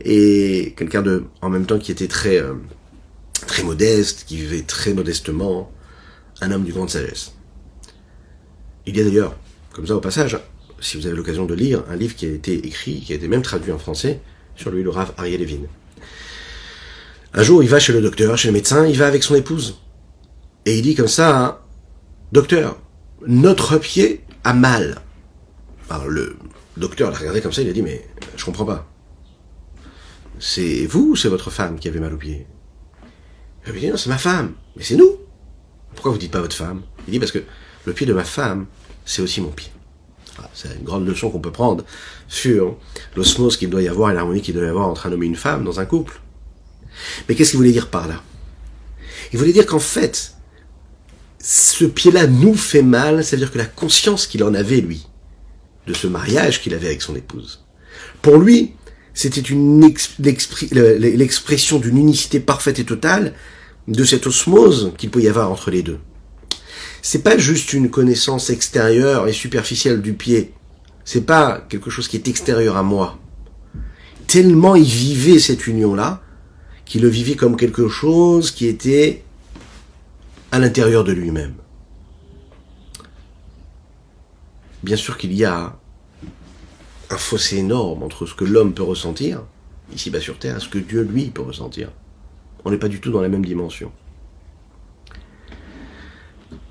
Et quelqu'un de, en même temps, qui était très, très modeste, qui vivait très modestement, un homme d'une grande sagesse. Il y a d'ailleurs, comme ça au passage, si vous avez l'occasion de lire, un livre qui a été écrit, qui a été même traduit en français, sur lui, le Rav Aryeh Levin. Un jour, il va chez le docteur, chez le médecin, il va avec son épouse. Et il dit comme ça, hein, docteur, notre pied a mal. Alors le docteur l'a regardé comme ça, il a dit, mais je comprends pas. C'est vous ou c'est votre femme qui avait mal au pied? Il a dit, non, c'est ma femme. Mais c'est nous. Pourquoi vous dites pas votre femme? Il dit, parce que le pied de ma femme, c'est aussi mon pied. Ah, c'est une grande leçon qu'on peut prendre sur l'osmose qu'il doit y avoir et l'harmonie qu'il doit y avoir entre un homme et une femme dans un couple. Mais qu'est-ce qu'il voulait dire par là? Il voulait dire qu'en fait, ce pied-là nous fait mal, ça veut dire que la conscience qu'il en avait, lui, de ce mariage qu'il avait avec son épouse, pour lui, c'était l'expression d'une unicité parfaite et totale de cette osmose qu'il peut y avoir entre les deux. C'est pas juste une connaissance extérieure et superficielle du pied. C'est pas quelque chose qui est extérieur à moi. Tellement il vivait cette union-là, qu'il le vivait comme quelque chose qui était à l'intérieur de lui-même. Bien sûr qu'il y a un fossé énorme entre ce que l'homme peut ressentir, ici-bas sur Terre, et ce que Dieu, lui, peut ressentir. On n'est pas du tout dans la même dimension.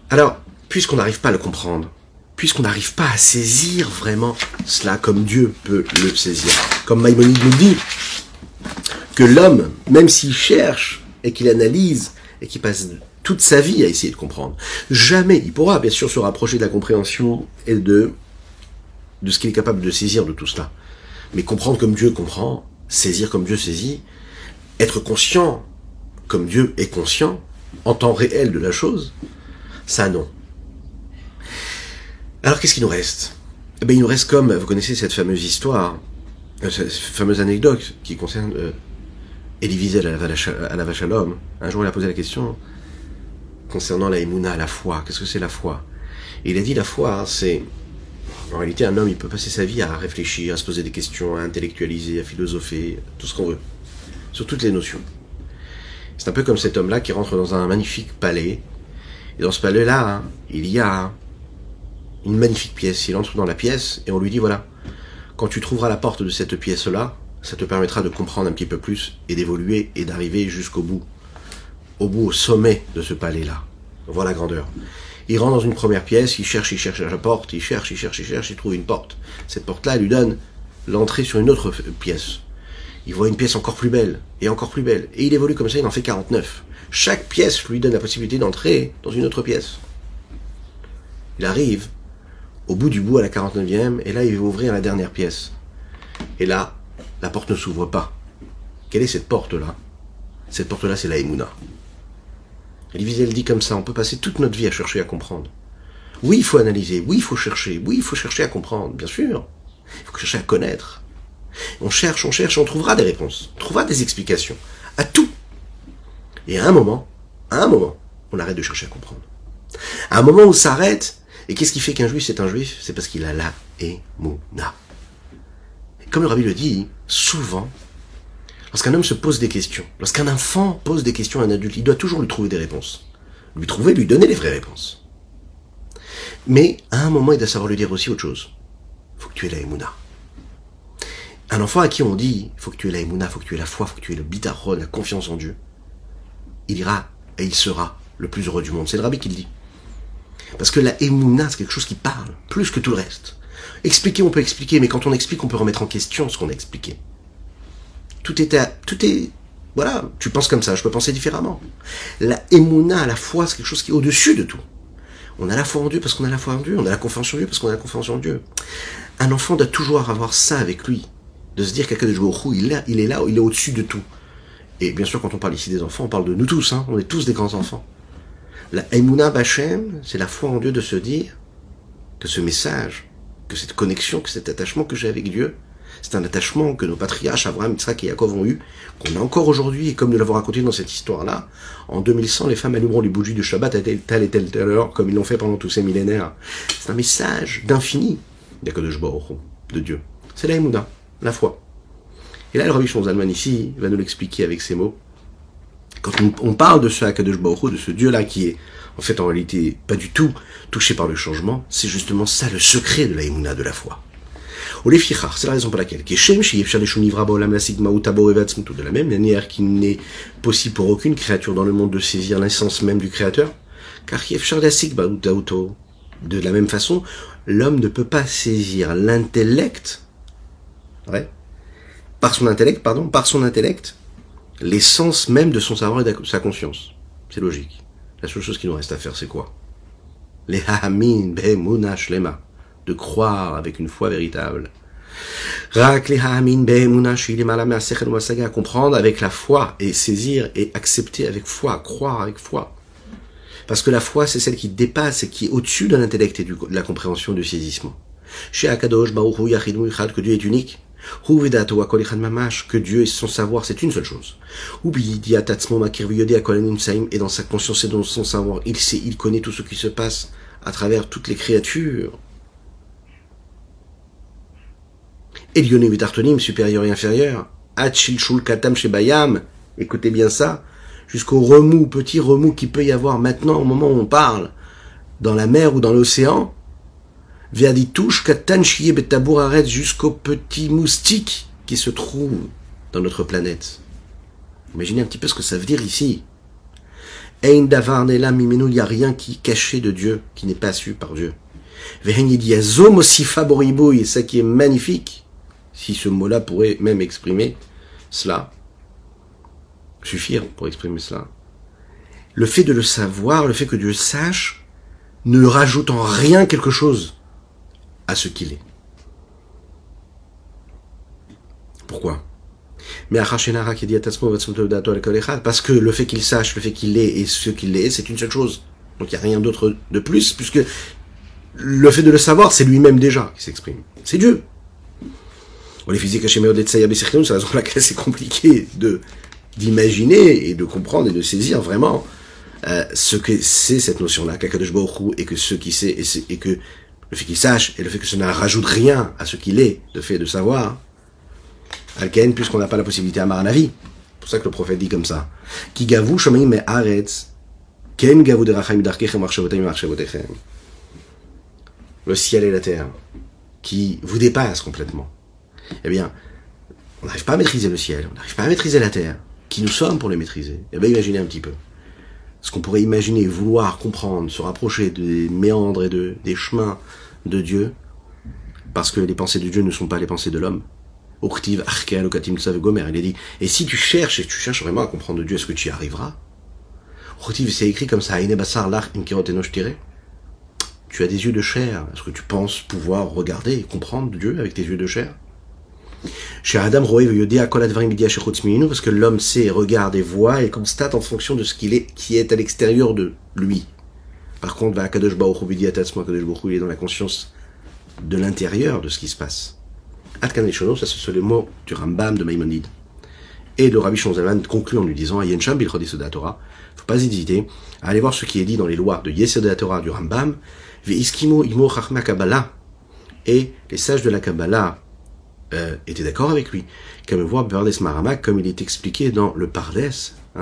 Alors, puisqu'on n'arrive pas à le comprendre, puisqu'on n'arrive pas à saisir vraiment cela comme Dieu peut le saisir, comme Maïmonide nous dit, que l'homme, même s'il cherche et qu'il analyse et qu'il passe toute sa vie à essayer de comprendre, jamais il pourra bien sûr se rapprocher de la compréhension et de ce qu'il est capable de saisir de tout cela. Mais comprendre comme Dieu comprend, saisir comme Dieu saisit, être conscient comme Dieu est conscient, en temps réel de la chose, ça non. Alors qu'est-ce qu'il nous reste? Eh bien, il nous reste comme, vous connaissez cette fameuse histoire, cette fameuse anecdote qui concerne Elie Wiesel à la vache à l'homme. Un jour, il a posé la question concernant la émouna, la foi. Qu'est-ce que c'est la foi? Et il a dit la foi, c'est... En réalité, un homme, il peut passer sa vie à réfléchir, à se poser des questions, à intellectualiser, à philosopher, tout ce qu'on veut, sur toutes les notions. C'est un peu comme cet homme-là qui rentre dans un magnifique palais. Et dans ce palais-là, hein, il y a une magnifique pièce. Il entre dans la pièce et on lui dit, voilà, quand tu trouveras la porte de cette pièce-là, ça te permettra de comprendre un petit peu plus et d'évoluer et d'arriver jusqu'au bout. Au sommet de ce palais-là. Voilà la grandeur. Il rentre dans une première pièce, il cherche la porte, il cherche, il trouve une porte. Cette porte-là, elle lui donne l'entrée sur une autre pièce. Il voit une pièce encore plus belle, et encore plus belle. Et il évolue comme ça, il en fait 49. Chaque pièce lui donne la possibilité d'entrer dans une autre pièce. Il arrive au bout du bout à la 49e, et là il va ouvrir la dernière pièce. Et là, la porte ne s'ouvre pas. Quelle est cette porte-là? Cette porte-là, c'est la Emouna. Elie Wiesel dit comme ça, on peut passer toute notre vie à chercher à comprendre. Oui, il faut analyser, oui, il faut chercher à comprendre, bien sûr. Il faut chercher à connaître. On cherche, on trouvera des réponses, on trouvera des explications à tout. Et à un moment, on arrête de chercher à comprendre. À un moment où on s'arrête, Et qu'est-ce qui fait qu'un juif c'est un juif? C'est parce qu'il a la Emouna. Comme le rabbi le dit, souvent, lorsqu'un homme se pose des questions, lorsqu'un enfant pose des questions à un adulte, il doit toujours lui trouver des réponses. Lui donner les vraies réponses. Mais, à un moment, il doit savoir lui dire aussi autre chose. Il faut que tu aies la Emouna. Un enfant à qui on dit, il faut que tu aies la Emouna, il faut que tu aies la foi, il faut que tu aies le bitachon, la confiance en Dieu, il ira et il sera le plus heureux du monde. C'est le rabbi qui le dit. Parce que la Emouna, c'est quelque chose qui parle, plus que tout le reste. Expliquer, on peut expliquer, mais quand on explique, on peut remettre en question ce qu'on a expliqué. Tout est, voilà, tu penses comme ça, je peux penser différemment. La Emouna, la foi, c'est quelque chose qui est au-dessus de tout. On a la foi en Dieu parce qu'on a la foi en Dieu, on a la confiance en Dieu parce qu'on a la confiance en Dieu. Un enfant doit toujours avoir ça avec lui, de se dire qu'Akadosh Baruch Hu, il est là, il est au-dessus de tout. Et bien sûr, quand on parle ici des enfants, on parle de nous tous, hein, on est tous des grands enfants. La Emouna Bachem, c'est la foi en Dieu de se dire que ce message, que cette connexion, que cet attachement que j'ai avec Dieu, c'est un attachement que nos patriarches, Abraham, Yitzhak et Yaakov ont eu, qu'on a encore aujourd'hui, et comme nous l'avons raconté dans cette histoire-là, en 2100, les femmes allumeront les bougies de Shabbat à telle et telle heure, comme ils l'ont fait pendant tous ces millénaires. C'est un message d'infini, d'Akadosh Baruch Hu, de Dieu. C'est la Emouna, la foi. Et là, le Rabbi Shimon Zalman ici va nous l'expliquer avec ces mots. Quand on parle de ce Akadosh Baruch Hu, de ce Dieu-là qui est, en fait, en réalité, pas du tout touché par le changement, c'est justement ça le secret de la Emouna, de la foi. C'est la raison pour laquelle, de la même manière qu'il n'est possible pour aucune créature dans le monde de saisir l'essence même du Créateur, car de la même façon, l'homme ne peut pas saisir l'intellect, par son intellect, l'essence même de son savoir et de sa conscience. C'est logique. La seule chose qui nous reste à faire, c'est quoi? Les hamin be'emuna shlema, de croire avec une foi véritable. Rak les hamin be'emuna shilema la me'asechel u'asaga, comprendre avec la foi et saisir et accepter avec foi, croire avec foi. Parce que la foi, c'est celle qui dépasse et qui est au-dessus de l'intellect et de la compréhension du saisissement. Chez Akadosh Baruch Hu Yachidu Ichad, que Dieu est unique. Que Dieu et son savoir, c'est une seule chose. Et dans sa conscience et dans son savoir, il sait, il connaît tout ce qui se passe à travers toutes les créatures. Elyonim et Tartonim, supérieur et inférieur. Achilchul Katam Shebayam, écoutez bien ça, jusqu'au remous, petit remous qu'il peut y avoir maintenant au moment où on parle, dans la mer ou dans l'océan. Viaditouche Katan Shiye Betabour arrête jusqu'au petit moustique qui se trouve dans notre planète. Imaginez un petit peu ce que ça veut dire ici. Ein davar nela mimenu, il n'y a rien qui est caché de Dieu, qui n'est pas su par Dieu. Vehen yediazom aussi faboribouille, ça qui est magnifique, si ce mot-là pourrait même exprimer cela, suffire pour exprimer cela. Le fait de le savoir, le fait que Dieu sache, ne rajoute en rien quelque chose à ce qu'il est. Pourquoi? Parce que le fait qu'il sache, le fait qu'il est et ce qu'il est, c'est une seule chose. Donc il n'y a rien d'autre de plus, puisque le fait de le savoir, c'est lui-même déjà qui s'exprime. C'est Dieu. Les physiques, c'est la raison pour laquelle c'est compliqué d'imaginer et de comprendre et de saisir vraiment ce que c'est cette notion-là, qu'Akadosh Baruch Hu, et que ce qui sait, et que le fait qu'il sache, et le fait que ça ne rajoute rien à ce qu'il est, le fait de savoir, Alken, puisqu'on n'a pas la possibilité à Maranavi. C'est pour ça que le prophète dit comme ça. Ki gavu shomaim me aretz, ken gavu derachim darkechem marchavotayim marchavotechem. Le ciel et la terre, qui vous dépassent complètement. Eh bien, on n'arrive pas à maîtriser le ciel, on n'arrive pas à maîtriser la terre. Qui nous sommes pour les maîtriser? Eh bien, imaginez un petit peu. Ce qu'on pourrait imaginer, vouloir, comprendre, se rapprocher des méandres et des chemins de Dieu, parce que les pensées de Dieu ne sont pas les pensées de l'homme. Il est dit, et si tu cherches vraiment à comprendre Dieu, est-ce que tu y arriveras? C'est écrit comme ça, tu as des yeux de chair, est-ce que tu penses pouvoir regarder et comprendre Dieu avec tes yeux de chair? Chez Adam, parce que l'homme sait, regarde et voit et constate en fonction de ce qu'il est, qui est à l'extérieur de lui. Par contre, Akadosh Baruch Hu, il est dans la conscience de l'intérieur de ce qui se passe. Atkan Lishono, ça ce sont les mots du Rambam de Maïmonide. Et le Rabbi Shonzalman conclut en lui disant, Ayensham Bilchot Yesod HaTorah, faut pas hésiter à aller voir ce qui est dit dans les lois de Yesod HaTorah du Rambam, Ve'iskimo imo chachma Kabbalah, et les sages de la Kabbalah étaient d'accord avec lui, comme voir Pardes Maramak, comme il est expliqué dans le Pardes,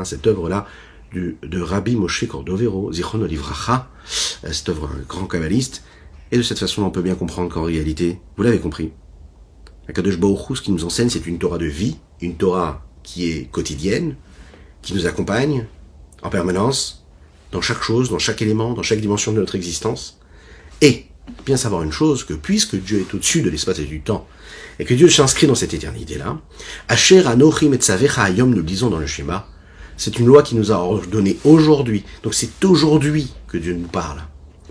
cette œuvre-là de Rabbi Moshe Cordovero, Zichrono Livracha, cette œuvre un grand kabbaliste, et de cette façon on peut bien comprendre qu'en réalité, vous l'avez compris, Akadosh Baruch Hu, ce qui nous enseigne, c'est une Torah de vie, une Torah qui est quotidienne, qui nous accompagne en permanence, dans chaque chose, dans chaque élément, dans chaque dimension de notre existence. Et bien savoir une chose, que puisque Dieu est au-dessus de l'espace et du temps, et que Dieu s'inscrit dans cette éternité-là, Asher Anochi Metzavecha Hayom, nous le disons dans le schéma, c'est une loi qui nous a ordonné aujourd'hui. Donc c'est aujourd'hui que Dieu nous parle,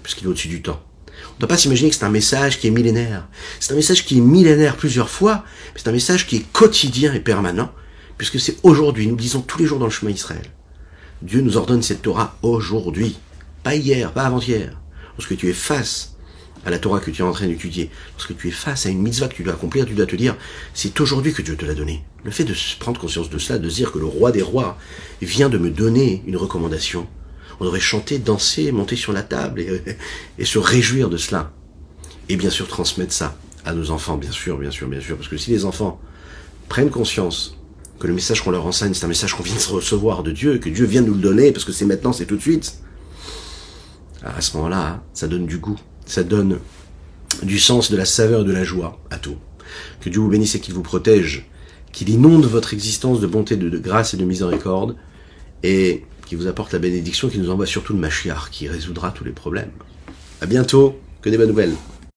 puisqu'il est au-dessus du temps. On ne doit pas s'imaginer que c'est un message qui est millénaire. C'est un message qui est millénaire plusieurs fois, mais c'est un message qui est quotidien et permanent, puisque c'est aujourd'hui, nous le disons tous les jours dans le chemin Israël. Dieu nous ordonne cette Torah aujourd'hui, pas hier, pas avant-hier. Lorsque tu es face à la Torah que tu es en train d'étudier, lorsque tu es face à une mitzvah que tu dois accomplir, tu dois te dire, c'est aujourd'hui que Dieu te l'a donné. Le fait de prendre conscience de cela, de se dire que le roi des rois vient de me donner une recommandation, on devrait chanter, danser, monter sur la table et se réjouir de cela. Et bien sûr transmettre ça à nos enfants, bien sûr, parce que si les enfants prennent conscience que le message qu'on leur enseigne, c'est un message qu'on vient de recevoir de Dieu, que Dieu vient de nous le donner, parce que c'est maintenant, c'est tout de suite, à ce moment-là, ça donne du goût, ça donne du sens, de la saveur, de la joie à tout. Que Dieu vous bénisse et qu'il vous protège, qu'il inonde votre existence de bonté, de grâce et de miséricorde, et qui vous apporte la bénédiction, qui nous envoie surtout le Mashiach, qui résoudra tous les problèmes. À bientôt, que des bonnes nouvelles.